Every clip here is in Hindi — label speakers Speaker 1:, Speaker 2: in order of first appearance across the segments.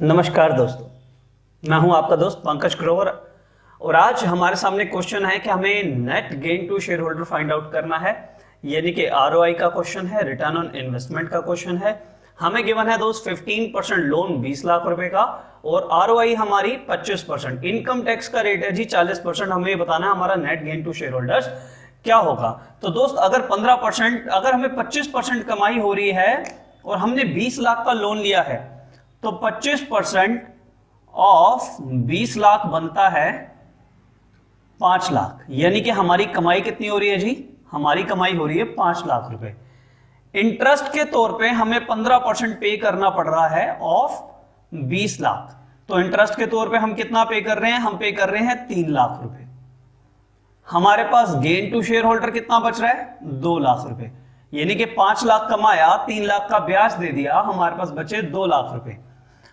Speaker 1: नमस्कार दोस्तों, मैं हूं आपका दोस्त पंकज ग्रोवर और आज हमारे सामने क्वेश्चन है कि हमें net gain to share holder find out करना है, यानी कि आरओआई का क्वेश्चन है, रिटर्न ऑन इन्वेस्टमेंट का क्वेश्चन है। हमें गिवन है दोस्त 15% लोन 20 लाख रुपए का और आरओआई हमारी 25%। इनकम टैक्स का रेट है जी 40%। हमें बताना है हमारा net gain to shareholders क्या होगा। तो दोस्त अगर 15%, अगर हमें 25% कमाई हो रही है और हमने 20 लाख का लोन लिया है तो 25% ऑफ 20 लाख बनता है 5 लाख, यानी कि हमारी कमाई कितनी हो रही है जी? हमारी कमाई हो रही है 5 लाख रुपए। इंटरेस्ट के तौर पे हमें 15% पे करना पड़ रहा है ऑफ 20 लाख। तो इंटरेस्ट के तौर पे हम कितना पे कर रहे हैं? हम पे कर रहे हैं 3 लाख रुपए। हमारे पास गेन टू शेयर होल्डर कितना बच रहा है? 2 लाख रुपए, यानी कि 5 लाख कमाया, 3 लाख का ब्याज दे दिया, हमारे पास बचे 2 लाख रुपए।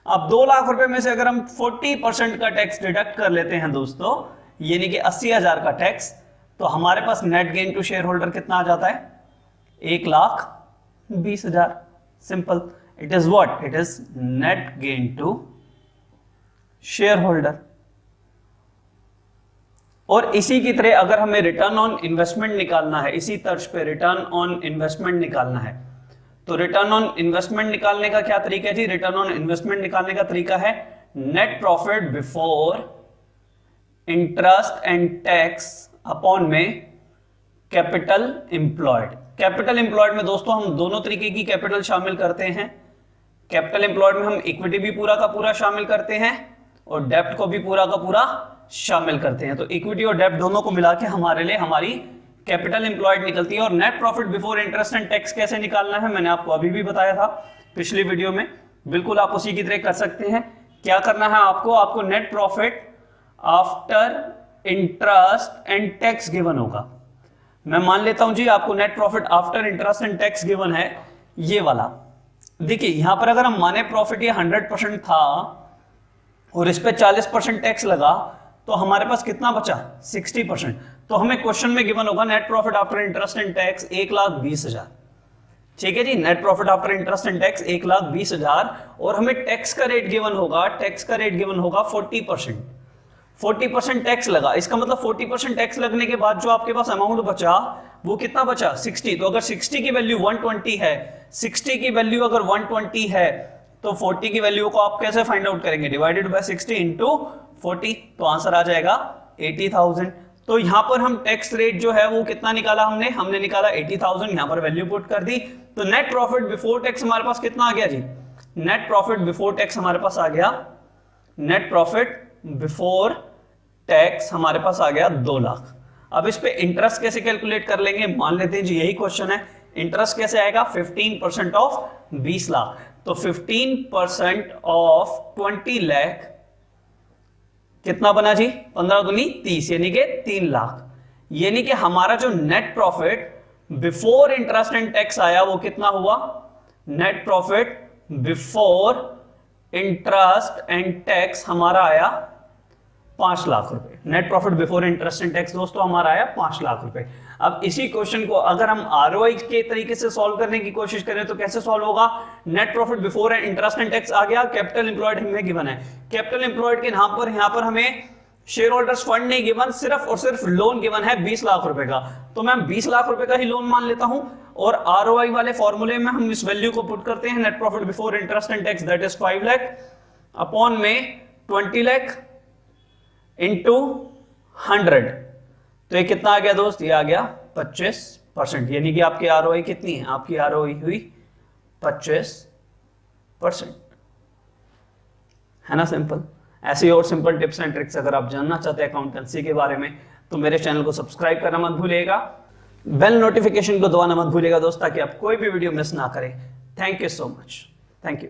Speaker 1: अब 2 लाख रुपए में से अगर हम 40% का टैक्स डिडक्ट कर लेते हैं दोस्तों, यानी कि 80,000 का टैक्स, तो हमारे पास net gain to share holder कितना आ जाता है? 1,20,000। Simple, it is what? It is net gain to share holder. और इसी की तरह अगर हमें रिटर्न ऑन इन्वेस्टमेंट निकालना है, इसी तर्ज पे रिटर्न ऑन इन्वेस्टमेंट निकालना है, तो रिटर्न ऑन इन्वेस्टमेंट निकालने का क्या तरीका है जी? रिटर्न ऑन इन्वेस्टमेंट निकालने का तरीका है net profit before interest and tax upon में कैपिटल एम्प्लॉयड। कैपिटल एम्प्लॉयड में दोस्तों हम दोनों तरीके की कैपिटल शामिल करते हैं। कैपिटल एम्प्लॉयड में हम इक्विटी भी पूरा का पूरा शामिल करते हैं और डेब्ट को भी पूरा का पूरा शामिल करते हैं। तो इक्विटी और डेब्ट दोनों को मिला के हमारे लिए हमारी कैपिटल एम्प्लॉयड निकलती है। और net profit before interest and tax कैसे निकालना है मैंने आपको अभी भी बताया था पिछली वीडियो में। बिल्कुल आप उसी की तरह कर सकते हैं। क्या करना है आपको? आपको net profit after interest and tax given होगा। मैं मान लेता हूं जी आपको net profit after interest and tax given है, ये वाला। देखिए यहां पर अगर हम माने प्रॉफिट ये 100% था और इस पे 40% टैक्स लगा तो हमारे पास कितना बचा? 60%। तो हमें क्वेश्चन में गिवन होगा net profit after interest and tax 1,20,000। ठीक है जी, net profit after interest and tax 1,20,000 और हमें टैक्स का रेट गिवन होगा, टैक्स का रेट गिवन होगा 40%। 40% टैक्स लगा, इसका मतलब 40% टैक्स लगने के बाद जो आपके पास अमाउंट बचा वो कितना बचा? 60। तो अगर 60 की वैल्यू 120 है, 60 की वैल्यू अगर 120 है तो 40 की वैल्यू को आप कैसे फाइंड आउट करेंगे? डिवाइडेड बाय 60 इंटू 40, तो आंसर आ जाएगा 80,000। तो यहां पर हम टैक्स रेट जो है वो कितना निकाला? हमने निकाला 80,000, यहां पर वैल्यू पुट कर दी। तो नेट प्रॉफिट बिफोर टैक्स हमारे पास कितना आ गया जी? नेट प्रॉफिट बिफोर टैक्स हमारे पास आ गया, नेट प्रॉफिट बिफोर टैक्स हमारे पास आ गया 2 लाख। अब इस पे इंटरेस्ट कैसे कैलकुलेट कर लेंगे? मान लेते हैं जी यही क्वेश्चन है। इंटरेस्ट कैसे आएगा? 15% ऑफ 20 लाख। तो 15% ऑफ 20 लाख कितना बना जी? 15 दूनी 30, यानी कि 3 लाख। यानी कि हमारा जो net profit before interest and tax आया वो कितना हुआ? Net profit before interest and tax हमारा आया 5 लाख रुपए। Net profit before interest and tax दोस्तों हमारा आया 5 लाख रुपए। अब इसी क्वेश्चन को अगर हम आरओआई के तरीके से सॉल्व करने की कोशिश करें तो कैसे सॉल्व होगा? Net profit before interest and tax आ गया, कैपिटल एम्प्लॉयड हमें गिवन है। कैपिटल एम्प्लॉयड के यहां पर हमें शेयर होल्डर्स फंड नहीं गिवन, सिर्फ और सिर्फ लोन गिवन है 20 लाख रुपए का। तो मैं 20 लाख रुपए का ही लोन मान लेता हूं और आरओआई वाले फॉर्मूले में हम इस वैल्यू को पुट करते हैं, net profit before interest and tax that is 5 lakh upon में 20 लाख इंटू 100। तो ये कितना आ गया दोस्त? ये आ गया 25%, यानी कि आपकी आरओआई कितनी है? आपकी आरओआई हुई 25%, है ना? सिंपल। ऐसी और सिंपल टिप्स एंड ट्रिक्स अगर आप जानना चाहते हैं अकाउंटेंसी के बारे में तो मेरे चैनल को सब्सक्राइब करना मत भूलिएगा, बेल नोटिफिकेशन को दबाना मत भूलिएगा दोस्त, ताकि आप कोई भी वीडियो मिस ना करें। Thank you so much. Thank you.